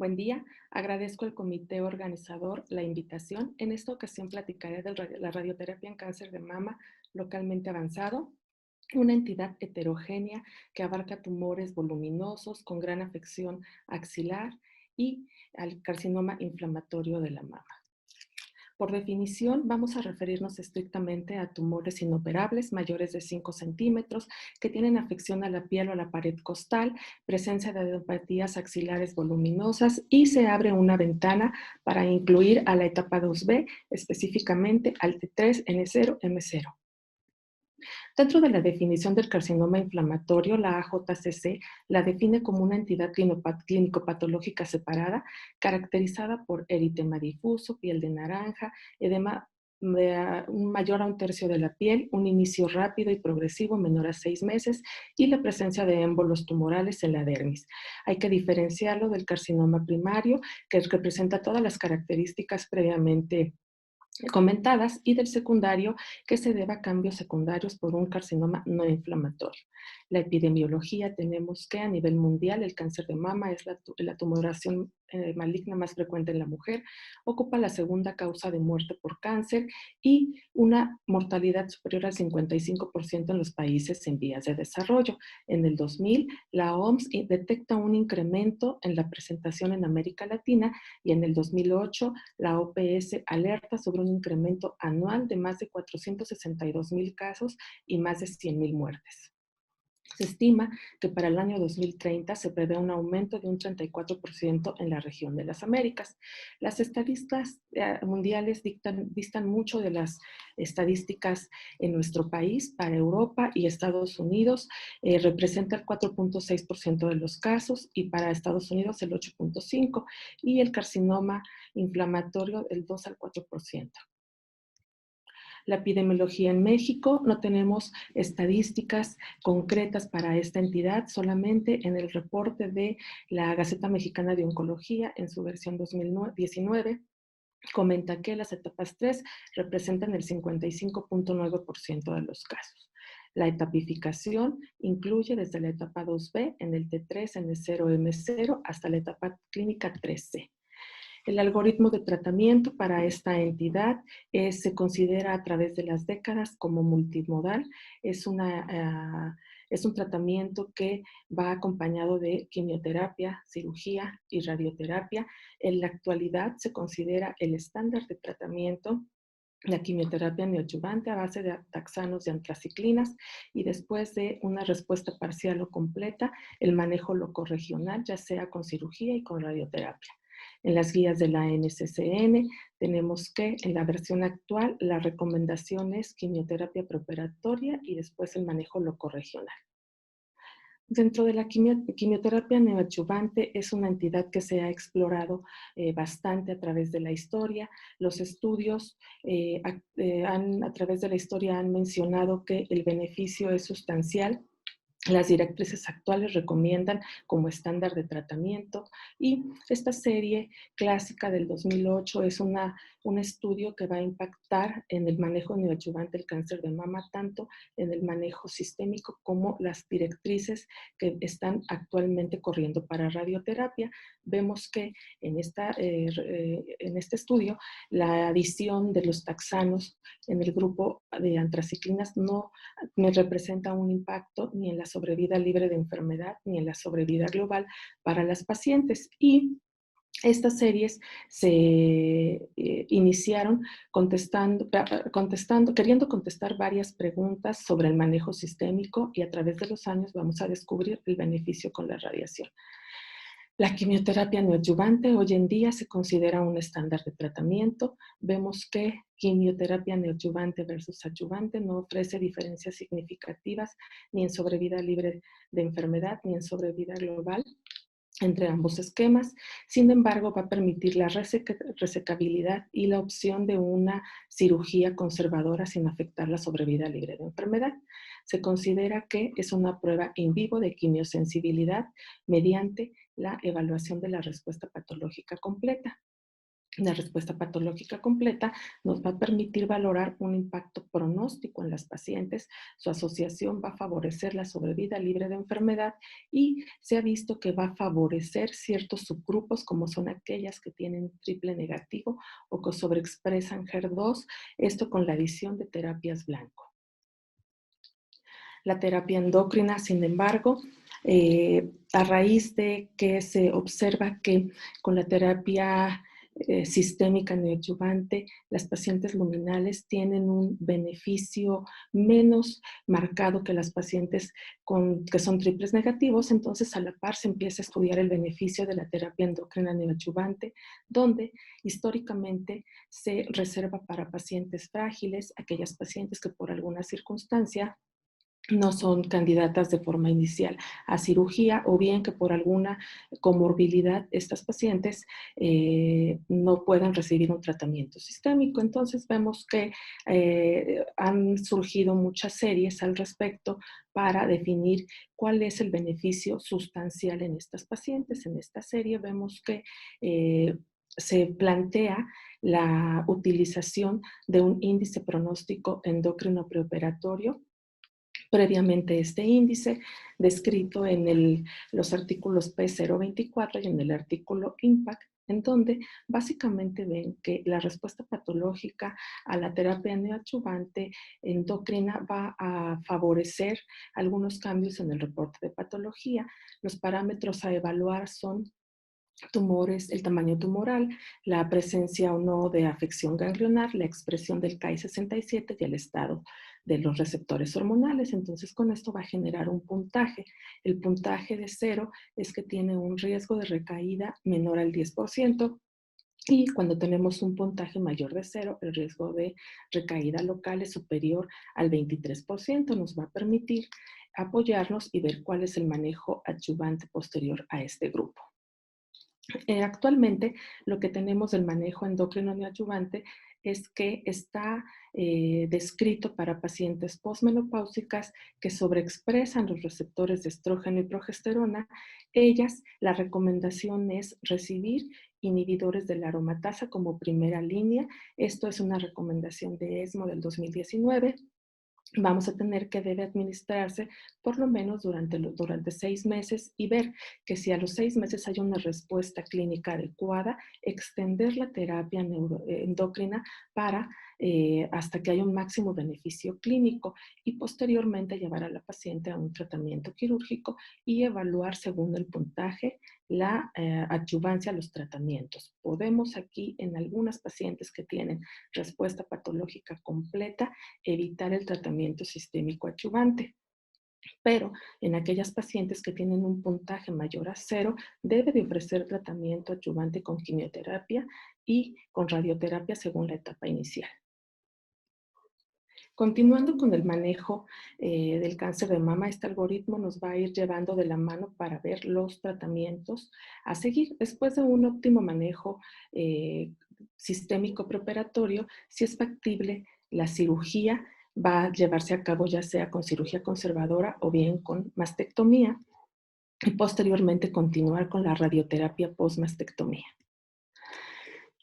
Buen día, agradezco al comité organizador la invitación. En esta ocasión platicaré de la radioterapia en cáncer de mama localmente avanzado, una entidad heterogénea que abarca tumores voluminosos con gran afección axilar y al carcinoma inflamatorio de la mama. Por definición, vamos a referirnos estrictamente a tumores inoperables mayores de 5 centímetros que tienen afección a la piel o a la pared costal, presencia de adenopatías axilares voluminosas y se abre una ventana para incluir a la etapa 2B, específicamente al T3N0M0. Dentro de la definición del carcinoma inflamatorio, la AJCC la define como una entidad clínico-patológica separada, caracterizada por eritema difuso, piel de naranja, edema mayor a un tercio de la piel, un inicio rápido y progresivo menor a 6 meses y la presencia de émbolos tumorales en la dermis. Hay que diferenciarlo del carcinoma primario, que representa todas las características previamente comentadas, y del secundario, que se deba a cambios secundarios por un carcinoma no inflamatorio. La epidemiología, tenemos que a nivel mundial el cáncer de mama es la tumoración maligna más frecuente en la mujer, ocupa la segunda causa de muerte por cáncer y una mortalidad superior al 55% en los países en vías de desarrollo. En el 2000, la OMS detecta un incremento en la presentación en América Latina y en el 2008 la OPS alerta sobre un incremento anual de más de 462,000 casos y más de 100,000 muertes. Se estima que para el año 2030 se prevé un aumento de un 34% en la región de las Américas. Las estadísticas mundiales distan mucho de las estadísticas en nuestro país. Para Europa y Estados Unidos representa el 4,6% de los casos y para Estados Unidos el 8,5% y el carcinoma inflamatorio el 2 al 4%. La epidemiología en México, no tenemos estadísticas concretas para esta entidad, solamente en el reporte de la Gaceta Mexicana de Oncología en su versión 2019 comenta que las etapas 3 representan el 55,9% de los casos. La etapificación incluye desde la etapa 2B en el T3N0M0 hasta la etapa clínica 3C. El algoritmo de tratamiento para esta entidad se considera a través de las décadas como multimodal. Es un tratamiento que va acompañado de quimioterapia, cirugía y radioterapia. En la actualidad se considera el estándar de tratamiento la quimioterapia neoadyuvante a base de taxanos y antraciclinas y después de una respuesta parcial o completa, el manejo locorregional, ya sea con cirugía y con radioterapia. En las guías de la NCCN tenemos que en la versión actual la recomendación es quimioterapia preoperatoria y después el manejo locorregional. Dentro de la quimioterapia neoadyuvante es una entidad que se ha explorado bastante a través de la historia. Los estudios a través de la historia han mencionado que el beneficio es sustancial. Las directrices actuales recomiendan como estándar de tratamiento y esta serie clásica del 2008 es un estudio que va a impactar en el manejo neoadyuvante del cáncer de mama, tanto en el manejo sistémico como las directrices que están actualmente corriendo para radioterapia. Vemos que en este estudio la adición de los taxanos en el grupo de antraciclinas no me representa un impacto ni en la sobrevida libre de enfermedad ni en la sobrevida global para las pacientes. Y estas series se iniciaron queriendo contestar varias preguntas sobre el manejo sistémico y a través de los años vamos a descubrir el beneficio con la radiación. La quimioterapia neoadyuvante hoy en día se considera un estándar de tratamiento. Vemos que quimioterapia neoadyuvante versus adyuvante no ofrece diferencias significativas ni en sobrevida libre de enfermedad ni en sobrevida global entre ambos esquemas. Sin embargo, va a permitir la resecabilidad y la opción de una cirugía conservadora sin afectar la sobrevida libre de enfermedad. Se considera que es una prueba in vivo de quimiosensibilidad mediante la evaluación de la respuesta patológica completa. La respuesta patológica completa nos va a permitir valorar un impacto pronóstico en las pacientes. Su asociación va a favorecer la sobrevida libre de enfermedad y se ha visto que va a favorecer ciertos subgrupos como son aquellas que tienen triple negativo o que sobreexpresan HER2, esto con la adición de terapias blanco. La terapia endocrina, sin embargo, a raíz de que se observa que con la terapia sistémica neoadyuvante, las pacientes luminales tienen un beneficio menos marcado que las pacientes que son triples negativos, entonces a la par se empieza a estudiar el beneficio de la terapia endocrina neoadyuvante, donde históricamente se reserva para pacientes frágiles, aquellas pacientes que por alguna circunstancia no son candidatas de forma inicial a cirugía o bien que por alguna comorbilidad estas pacientes no puedan recibir un tratamiento sistémico. Entonces vemos que han surgido muchas series al respecto para definir cuál es el beneficio sustancial en estas pacientes. En esta serie vemos que se plantea la utilización de un índice pronóstico endocrino preoperatorio. Previamente este índice, descrito en los artículos P024 y en el artículo IMPACT, en donde básicamente ven que la respuesta patológica a la terapia neoadyuvante endocrina va a favorecer algunos cambios en el reporte de patología. Los parámetros a evaluar son tumores, el tamaño tumoral, la presencia o no de afección ganglionar, la expresión del Ki-67 y el estado de los receptores hormonales. Entonces, con esto va a generar un puntaje. El puntaje de 0 es que tiene un riesgo de recaída menor al 10%. Y cuando tenemos un puntaje mayor de 0, el riesgo de recaída local es superior al 23%. Nos va a permitir apoyarnos y ver cuál es el manejo adyuvante posterior a este grupo. Actualmente lo que tenemos del manejo endocrino neoadyuvante es que está descrito para pacientes posmenopáusicas que sobreexpresan los receptores de estrógeno y progesterona. Ellas, la recomendación es recibir inhibidores de la aromatasa como primera línea. Esto es una recomendación de ESMO del 2019. Vamos a tener que debe administrarse por lo menos durante 6 meses y ver que si a los 6 meses hay una respuesta clínica adecuada, extender la terapia endocrina para hasta que haya un máximo beneficio clínico y posteriormente llevar a la paciente a un tratamiento quirúrgico y evaluar según el puntaje la adyuvancia a los tratamientos. Podemos aquí en algunas pacientes que tienen respuesta patológica completa evitar el tratamiento sistémico adyuvante. Pero en aquellas pacientes que tienen un puntaje mayor a 0, debe de ofrecer tratamiento adyuvante con quimioterapia y con radioterapia según la etapa inicial. Continuando con el manejo del cáncer de mama, este algoritmo nos va a ir llevando de la mano para ver los tratamientos a seguir. Después de un óptimo manejo sistémico preoperatorio, si es factible, la cirugía va a llevarse a cabo ya sea con cirugía conservadora o bien con mastectomía y posteriormente continuar con la radioterapia postmastectomía.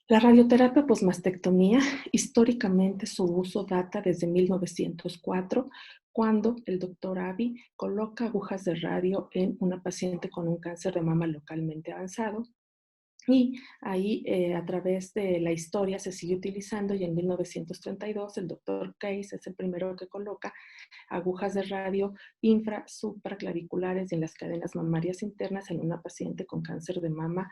La radioterapia posmastectomía, históricamente su uso data desde 1904, cuando el doctor Abbey coloca agujas de radio en una paciente con un cáncer de mama localmente avanzado. Y ahí, a través de la historia, se sigue utilizando y en 1932 el doctor Case es el primero que coloca agujas de radio supraclaviculares y en las cadenas mamarias internas en una paciente con cáncer de mama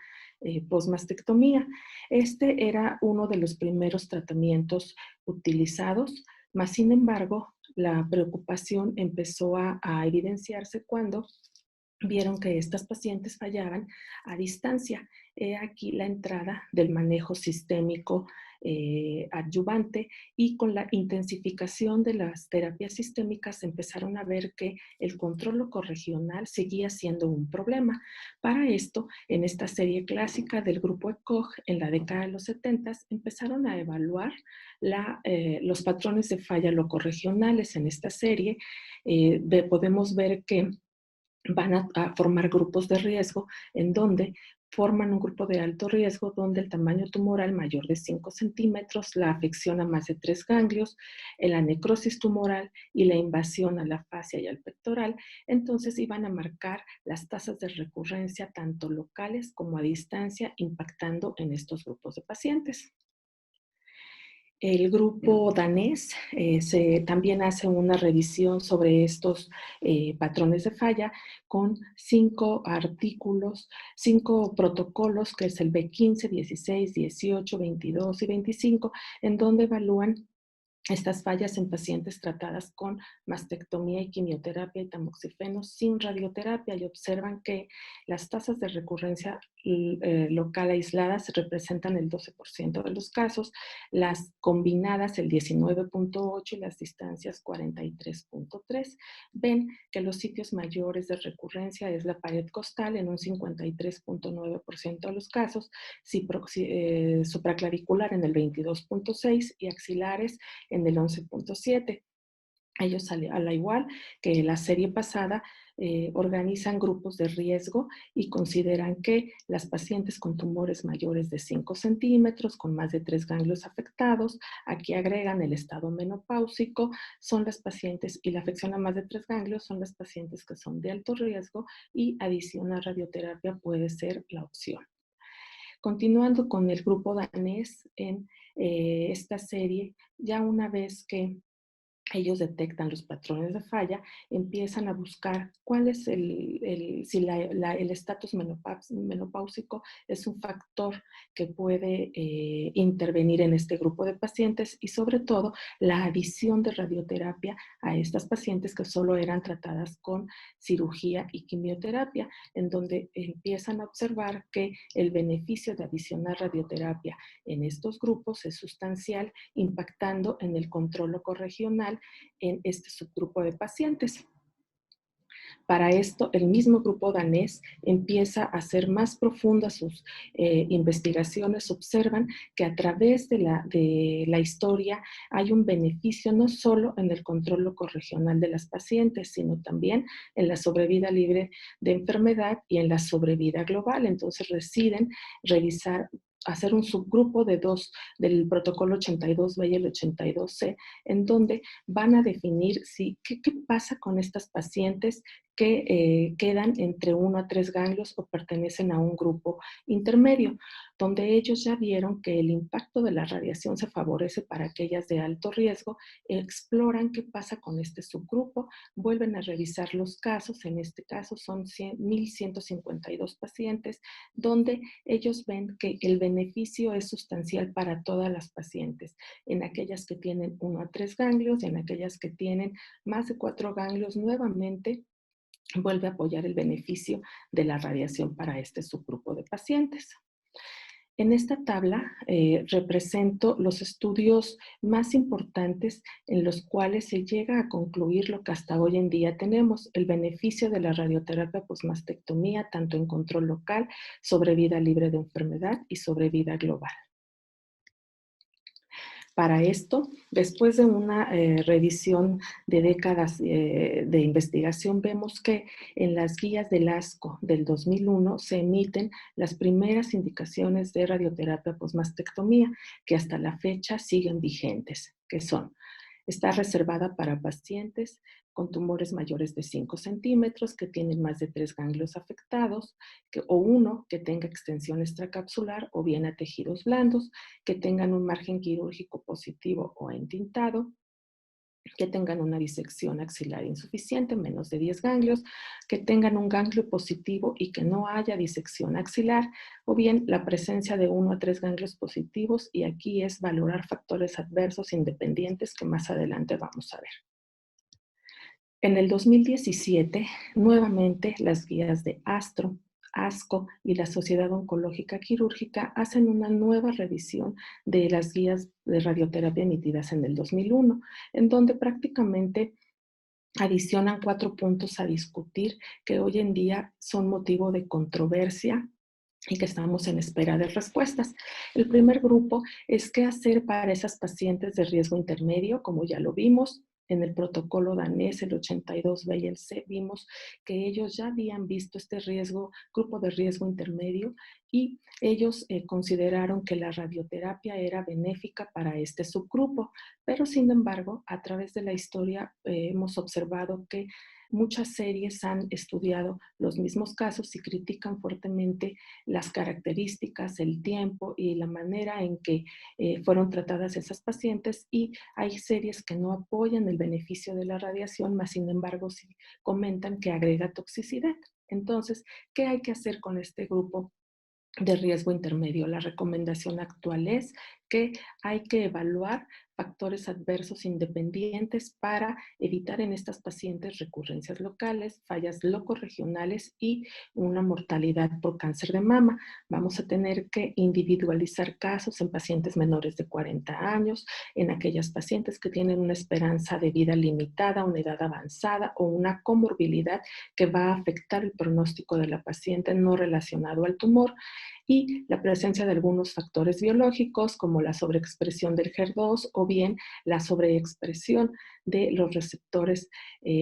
postmastectomía. Este era uno de los primeros tratamientos utilizados, mas sin embargo, la preocupación empezó a evidenciarse cuando vieron que estas pacientes fallaban a distancia. Aquí la entrada del manejo sistémico adyuvante y con la intensificación de las terapias sistémicas empezaron a ver que el control locorregional seguía siendo un problema. Para esto, en esta serie clásica del grupo ECOG, en la década de los 70, empezaron a evaluar los patrones de falla locorregionales. En esta serie podemos ver que van a formar grupos de riesgo en donde forman un grupo de alto riesgo donde el tamaño tumoral mayor de 5 centímetros, la afección a más de 3 ganglios, la necrosis tumoral y la invasión a la fascia y al pectoral, entonces iban a marcar las tasas de recurrencia tanto locales como a distancia, impactando en estos grupos de pacientes. El grupo danés también hace una revisión sobre estos patrones de falla con 5 artículos, 5 protocolos, que es el B15, 16, 18, 22 y 25, en donde evalúan estas fallas en pacientes tratadas con mastectomía y quimioterapia y tamoxifeno sin radioterapia, y observan que las tasas de recurrencia local aisladas representan el 12% de los casos, las combinadas el 19.8% y las distancias 43.3%. Ven que los sitios mayores de recurrencia es la pared costal en un 53.9% de los casos, supraclavicular en el 22.6% y axilares en el 11.7%. Ellos, a la igual que la serie pasada, organizan grupos de riesgo y consideran que las pacientes con tumores mayores de 5 centímetros, con más de 3 ganglios afectados, aquí agregan el estado menopáusico, son las pacientes, y la afección a más de 3 ganglios son las pacientes que son de alto riesgo, y adición a radioterapia puede ser la opción. Continuando con el grupo danés en esta serie, ya una vez que ellos detectan los patrones de falla, empiezan a buscar cuál es si el estatus menopáusico es un factor que puede intervenir en este grupo de pacientes, y sobre todo la adición de radioterapia a estas pacientes que solo eran tratadas con cirugía y quimioterapia, en donde empiezan a observar que el beneficio de adicionar radioterapia en estos grupos es sustancial, impactando en el control locorregional en este subgrupo de pacientes. Para esto, el mismo grupo danés empieza a hacer más profundas sus investigaciones. Observan que a través de la historia hay un beneficio no solo en el control locorregional de las pacientes, sino también en la sobrevida libre de enfermedad y en la sobrevida global. Entonces deciden hacer un subgrupo de dos del protocolo 82B y el 82C, en donde van a definir qué pasa con estas pacientes que quedan entre 1 a 3 ganglios o pertenecen a un grupo intermedio, donde ellos ya vieron que el impacto de la radiación se favorece para aquellas de alto riesgo. Exploran qué pasa con este subgrupo, vuelven a revisar los casos. En este caso son 1,152 pacientes, donde ellos ven que el beneficio es sustancial para todas las pacientes, en aquellas que tienen 1 a 3 ganglios, y en aquellas que tienen más de 4 ganglios. Nuevamente vuelve a apoyar el beneficio de la radiación para este subgrupo de pacientes. En esta tabla represento los estudios más importantes en los cuales se llega a concluir lo que hasta hoy en día tenemos: el beneficio de la radioterapia posmastectomía, tanto en control local, sobrevida libre de enfermedad y sobrevida global. Para esto, después de una revisión de décadas de investigación, vemos que en las guías del ASCO del 2001 se emiten las primeras indicaciones de radioterapia posmastectomía, que hasta la fecha siguen vigentes, que son: está reservada para pacientes con tumores mayores de 5 centímetros, que tienen más de 3 ganglios afectados, o uno que tenga extensión extracapsular o bien a tejidos blandos, que tengan un margen quirúrgico positivo o entintado, que tengan una disección axilar insuficiente, menos de 10 ganglios, que tengan un ganglio positivo y que no haya disección axilar, o bien la presencia de 1 a 3 ganglios positivos, y aquí es valorar factores adversos independientes que más adelante vamos a ver. En el 2017, nuevamente las guías de ASTRO, ASCO y la Sociedad Oncológica Quirúrgica hacen una nueva revisión de las guías de radioterapia emitidas en el 2001, en donde prácticamente adicionan 4 puntos a discutir que hoy en día son motivo de controversia y que estamos en espera de respuestas. El primer grupo es qué hacer para esas pacientes de riesgo intermedio, como ya lo vimos, en el protocolo danés, el 82B y el C, vimos que ellos ya habían visto este riesgo, grupo de riesgo intermedio, y ellos consideraron que la radioterapia era benéfica para este subgrupo. Pero sin embargo, a través de la historia hemos observado que muchas series han estudiado los mismos casos y critican fuertemente las características, el tiempo y la manera en que fueron tratadas esas pacientes, y hay series que no apoyan el beneficio de la radiación, mas sin embargo sí comentan que agrega toxicidad. Entonces, ¿qué hay que hacer con este grupo de riesgo intermedio? La recomendación actual es que hay que evaluar factores adversos independientes para evitar en estas pacientes recurrencias locales, fallas locorregionales y una mortalidad por cáncer de mama. Vamos a tener que individualizar casos en pacientes menores de 40 años, en aquellas pacientes que tienen una esperanza de vida limitada, una edad avanzada o una comorbilidad que va a afectar el pronóstico de la paciente no relacionado al tumor, y la presencia de algunos factores biológicos como la sobreexpresión del HER2 o bien la sobreexpresión de los receptores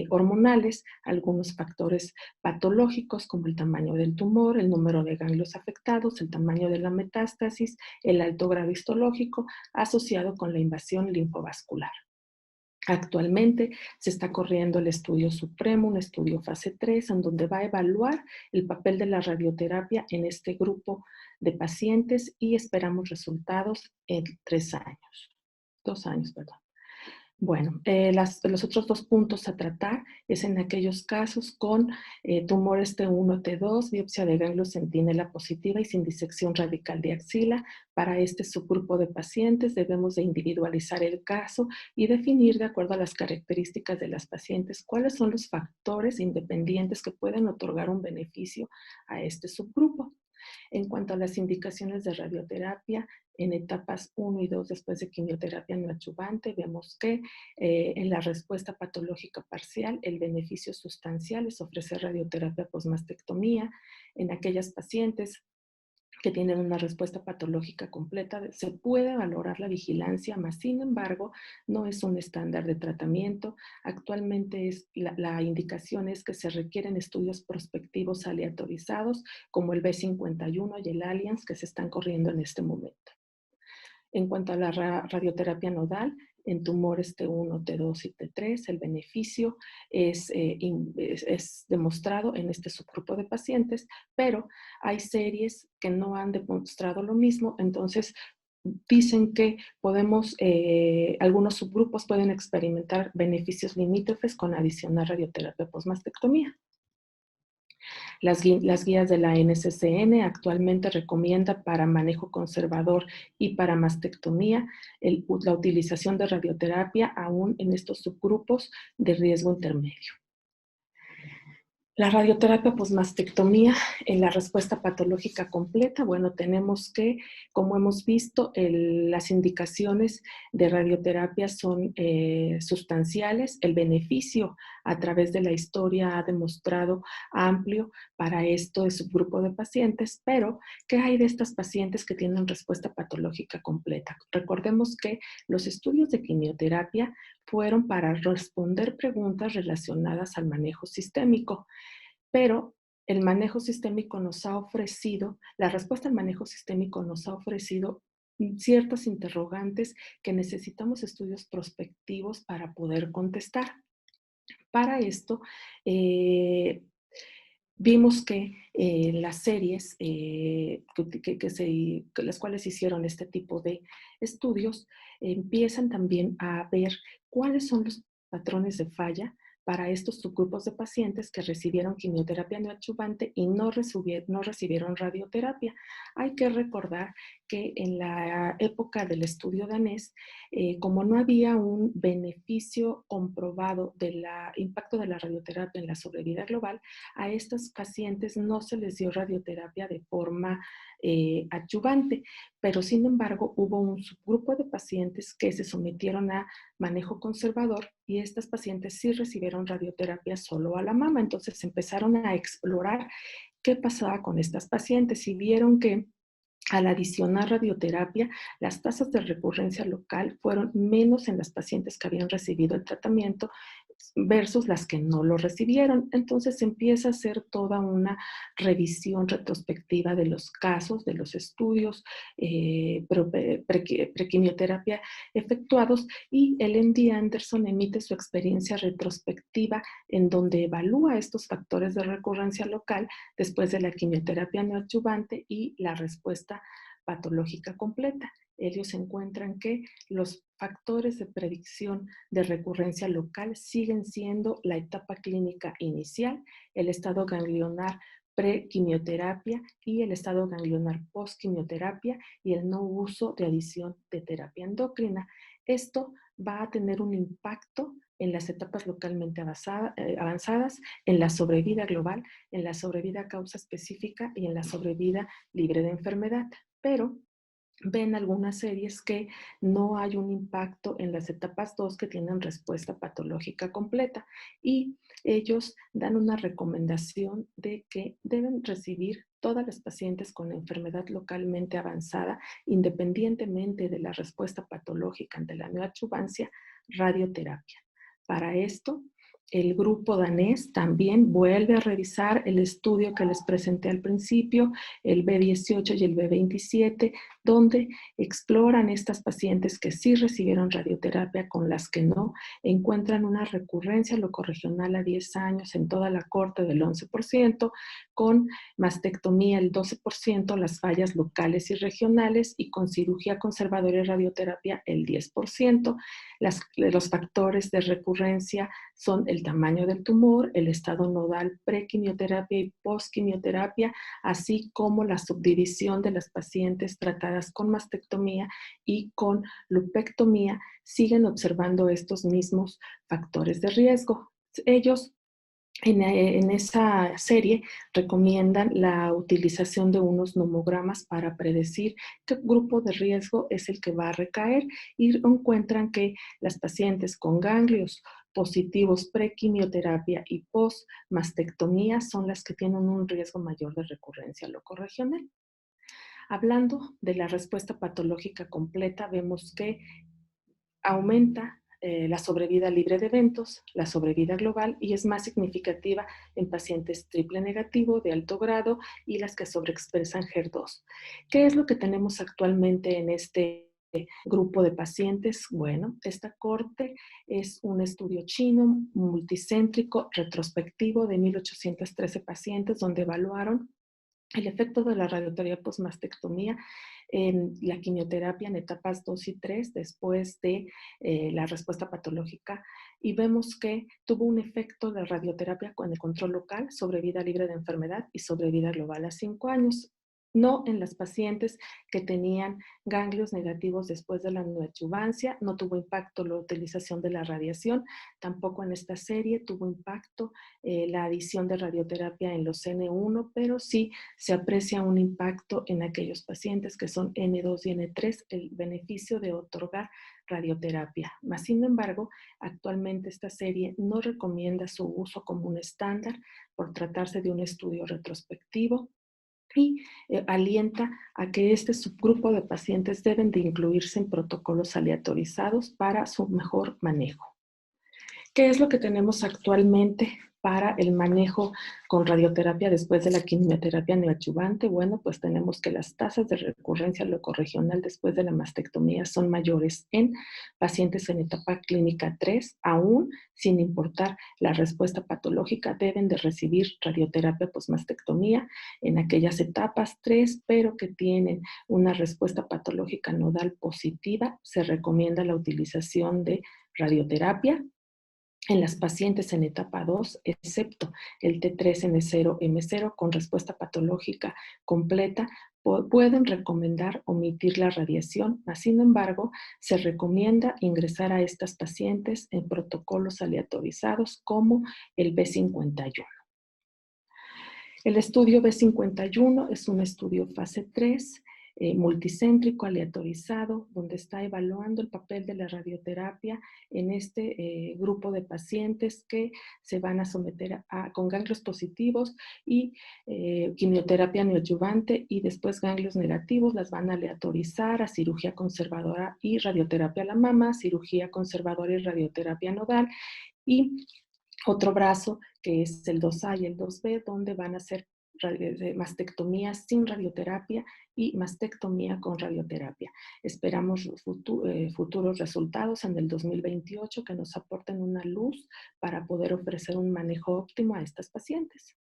hormonales, algunos factores patológicos como el tamaño del tumor, el número de ganglios afectados, el tamaño de la metástasis, el alto grado histológico asociado con la invasión linfovascular. Actualmente se está corriendo el estudio supremo, un estudio fase 3, en donde va a evaluar el papel de la radioterapia en este grupo de pacientes y esperamos resultados en 3 años, 2 años, perdón. Bueno, los otros dos puntos a tratar es en aquellos casos con tumores T1, T2, biopsia de ganglio centinela positiva y sin disección radical de axila. Para este subgrupo de pacientes debemos de individualizar el caso y definir de acuerdo a las características de las pacientes cuáles son los factores independientes que pueden otorgar un beneficio a este subgrupo. En cuanto a las indicaciones de radioterapia, en etapas 1 y 2 después de quimioterapia neoadyuvante, vemos que en la respuesta patológica parcial, el beneficio sustancial es ofrecer radioterapia posmastectomía. En aquellas pacientes que tienen una respuesta patológica completa, se puede valorar la vigilancia, mas sin embargo, no es un estándar de tratamiento. Actualmente la indicación es que se requieren estudios prospectivos aleatorizados, como el B51 y el Allianz, que se están corriendo en este momento. En cuanto a la radioterapia nodal, en tumores T1, T2 y T3, el beneficio es demostrado en este subgrupo de pacientes, pero hay series que no han demostrado lo mismo, entonces dicen que algunos subgrupos pueden experimentar beneficios limítrofes con adicional radioterapia posmastectomía. Las guías de la NCCN actualmente recomiendan para manejo conservador y para mastectomía la utilización de radioterapia aún en estos subgrupos de riesgo intermedio. La radioterapia posmastectomía en la respuesta patológica completa, bueno, tenemos que, como hemos visto, las indicaciones de radioterapia son sustanciales. El beneficio a través de la historia ha demostrado amplio para este subgrupo de pacientes, pero ¿qué hay de estas pacientes que tienen respuesta patológica completa? Recordemos que los estudios de quimioterapia fueron para responder preguntas relacionadas al manejo sistémico, pero el manejo sistémico nos ha ofrecido, la respuesta al manejo sistémico nos ha ofrecido ciertos interrogantes que necesitamos estudios prospectivos para poder contestar. Para esto, vimos que las series las cuales hicieron este tipo de estudios empiezan también a ver cuáles son los patrones de falla para estos subgrupos de pacientes que recibieron quimioterapia neoadyuvante y no recibieron radioterapia. Hay que recordar que en la época del estudio danés, como no había un beneficio comprobado del impacto de la radioterapia en la sobrevida global, a estos pacientes no se les dio radioterapia de forma adyuvante, pero sin embargo hubo un subgrupo de pacientes que se sometieron a manejo conservador y estas pacientes sí recibieron radioterapia solo a la mama. Entonces empezaron a explorar qué pasaba con estas pacientes y vieron que Al adicionar radioterapia, las tasas de recurrencia local fueron menos en las pacientes que habían recibido el tratamiento versus las que no lo recibieron. Entonces empieza a hacer toda una revisión retrospectiva de los casos, de los estudios prequimioterapia efectuados, y el MD Anderson emite su experiencia retrospectiva en donde evalúa estos factores de recurrencia local después de la quimioterapia neoadyuvante y la respuesta patológica completa. Ellos encuentran que los factores de predicción de recurrencia local siguen siendo la etapa clínica inicial, el estado ganglionar prequimioterapia y el estado ganglionar postquimioterapia y el no uso de adición de terapia endocrina. Esto va a tener un impacto en las etapas localmente avanzadas, en la sobrevida global, en la sobrevida a causa específica y en la sobrevida libre de enfermedad. Pero ven algunas series que no hay un impacto en las etapas 2 que tienen respuesta patológica completa, y ellos dan una recomendación de que deben recibir todas las pacientes con enfermedad localmente avanzada, independientemente de la respuesta patológica ante la neoadjuvancia, radioterapia. Para esto, el grupo danés también vuelve a revisar el estudio que les presenté al principio, el B18 y el B27, donde exploran estas pacientes que sí recibieron radioterapia con las que no, encuentran una recurrencia locorregional a 10 años en toda la corte del 11%, con mastectomía el 12%, las fallas locales y regionales, y con cirugía conservadora y radioterapia el 10%. Los factores de recurrencia son el tamaño del tumor, el estado nodal prequimioterapia y postquimioterapia, así como la subdivisión de las pacientes tratadas con mastectomía y con lupectomía. Siguen observando estos mismos factores de riesgo. Ellos en esa serie recomiendan la utilización de unos nomogramas para predecir qué grupo de riesgo es el que va a recaer, y encuentran que las pacientes con ganglios positivos prequimioterapia y post-mastectomía son las que tienen un riesgo mayor de recurrencia locorregional. Hablando de la respuesta patológica completa, vemos que aumenta la sobrevida libre de eventos, la sobrevida global, y es más significativa en pacientes triple negativo de alto grado y las que sobreexpresan HER2. ¿Qué es lo que tenemos actualmente en este grupo de pacientes? Bueno, esta corte es un estudio chino multicéntrico retrospectivo de 1813 pacientes donde evaluaron el efecto de la radioterapia postmastectomía en la quimioterapia en etapas 2 y 3 después de la respuesta patológica, y vemos que tuvo un efecto de radioterapia con el control local sobre vida libre de enfermedad y sobre vida global a 5 años. No en las pacientes que tenían ganglios negativos después de la neoadjuvancia, no tuvo impacto la utilización de la radiación, tampoco en esta serie tuvo impacto la adición de radioterapia en los N1, pero sí se aprecia un impacto en aquellos pacientes que son N2 y N3, el beneficio de otorgar radioterapia. Mas, sin embargo, actualmente esta serie no recomienda su uso como un estándar por tratarse de un estudio retrospectivo, y alienta a que este subgrupo de pacientes deben de incluirse en protocolos aleatorizados para su mejor manejo. ¿Qué es lo que tenemos actualmente para el manejo con radioterapia después de la quimioterapia neoadyuvante? Bueno, pues tenemos que las tasas de recurrencia locorregional después de la mastectomía son mayores en pacientes en etapa clínica 3, aún sin importar la respuesta patológica, deben de recibir radioterapia postmastectomía en aquellas etapas 3, pero que tienen una respuesta patológica nodal positiva. Se recomienda la utilización de radioterapia en las pacientes en etapa 2, excepto el T3N0M0 con respuesta patológica completa, pueden recomendar omitir la radiación, mas sin embargo, se recomienda ingresar a estas pacientes en protocolos aleatorizados como el B51. El estudio B51 es un estudio fase 3 multicéntrico, aleatorizado, donde está evaluando el papel de la radioterapia en este grupo de pacientes que se van a someter con ganglios positivos y quimioterapia neoadyuvante, y después ganglios negativos las van a aleatorizar a cirugía conservadora y radioterapia a la mama, cirugía conservadora y radioterapia nodal, y otro brazo que es el 2A y el 2B, donde van a hacer mastectomía sin radioterapia y mastectomía con radioterapia. Esperamos futuros resultados en el 2028 que nos aporten una luz para poder ofrecer un manejo óptimo a estas pacientes.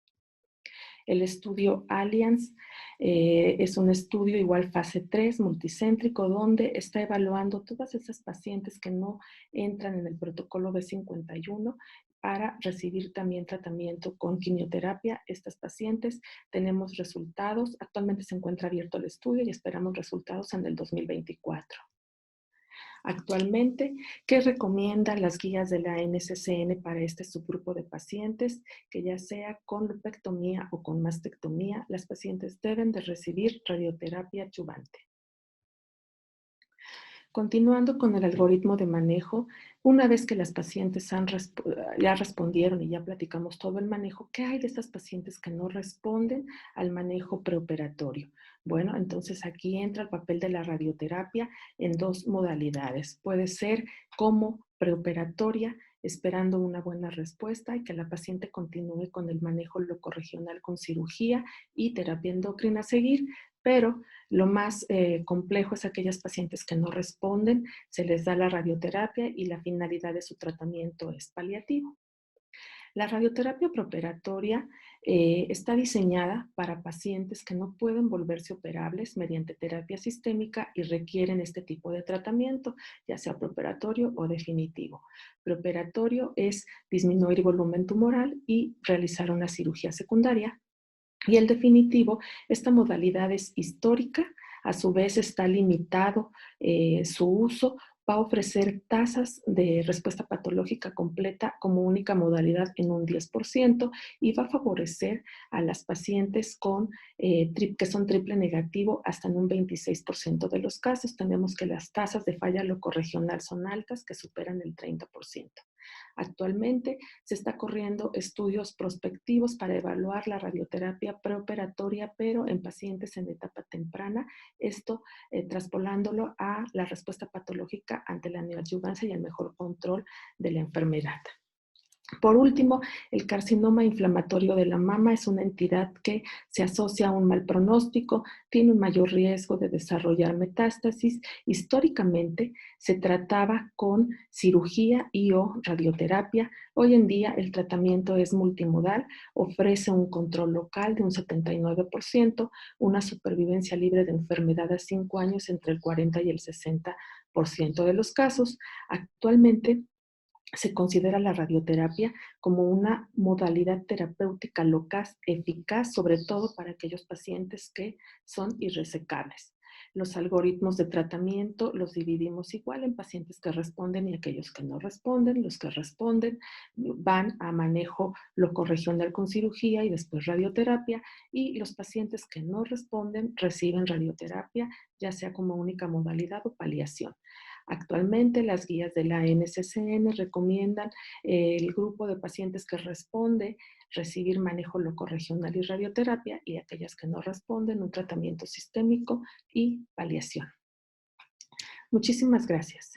El estudio Alliance es un estudio igual fase 3, multicéntrico, donde está evaluando todas esas pacientes que no entran en el protocolo B51 para recibir también tratamiento con quimioterapia. Estas pacientes tenemos resultados, actualmente se encuentra abierto el estudio y esperamos resultados en el 2024. Actualmente, ¿qué recomiendan las guías de la NCCN para este subgrupo de pacientes? Que ya sea con lupectomía o con mastectomía, las pacientes deben de recibir radioterapia adyuvante. Continuando con el algoritmo de manejo, una vez que las pacientes ya respondieron y ya platicamos todo el manejo, ¿qué hay de estas pacientes que no responden al manejo preoperatorio? Bueno, entonces aquí entra el papel de la radioterapia en dos modalidades. Puede ser como preoperatoria, esperando una buena respuesta y que la paciente continúe con el manejo locorregional con cirugía y terapia endocrina a seguir, pero lo más complejo es aquellas pacientes que no responden, se les da la radioterapia y la finalidad de su tratamiento es paliativo. La radioterapia preoperatoria está diseñada para pacientes que no pueden volverse operables mediante terapia sistémica y requieren este tipo de tratamiento, ya sea preoperatorio o definitivo. Preoperatorio es disminuir volumen tumoral y realizar una cirugía secundaria. Y el definitivo, esta modalidad es histórica, a su vez está limitado su uso, va a ofrecer tasas de respuesta patológica completa como única modalidad en un 10% y va a favorecer a las pacientes que son triple negativo hasta en un 26% de los casos. Tenemos que las tasas de falla locorregional son altas, que superan el 30%. Actualmente se está corriendo estudios prospectivos para evaluar la radioterapia preoperatoria, pero en pacientes en etapa temprana, esto traspolándolo a la respuesta patológica ante la neoadyuvancia y el mejor control de la enfermedad. Por último, el carcinoma inflamatorio de la mama es una entidad que se asocia a un mal pronóstico, tiene un mayor riesgo de desarrollar metástasis. Históricamente se trataba con cirugía y o radioterapia. Hoy en día el tratamiento es multimodal, ofrece un control local de un 79%, una supervivencia libre de enfermedad a 5 años entre el 40 y el 60% de los casos. Actualmente se considera la radioterapia como una modalidad terapéutica local eficaz, sobre todo para aquellos pacientes que son irresecables. Los algoritmos de tratamiento los dividimos igual en pacientes que responden y aquellos que no responden. Los que responden van a manejo locorregional con cirugía y después radioterapia, y los pacientes que no responden reciben radioterapia, ya sea como única modalidad o paliación. Actualmente las guías de la NCCN recomiendan el grupo de pacientes que responde recibir manejo locorregional y radioterapia, y aquellas que no responden un tratamiento sistémico y paliación. Muchísimas gracias.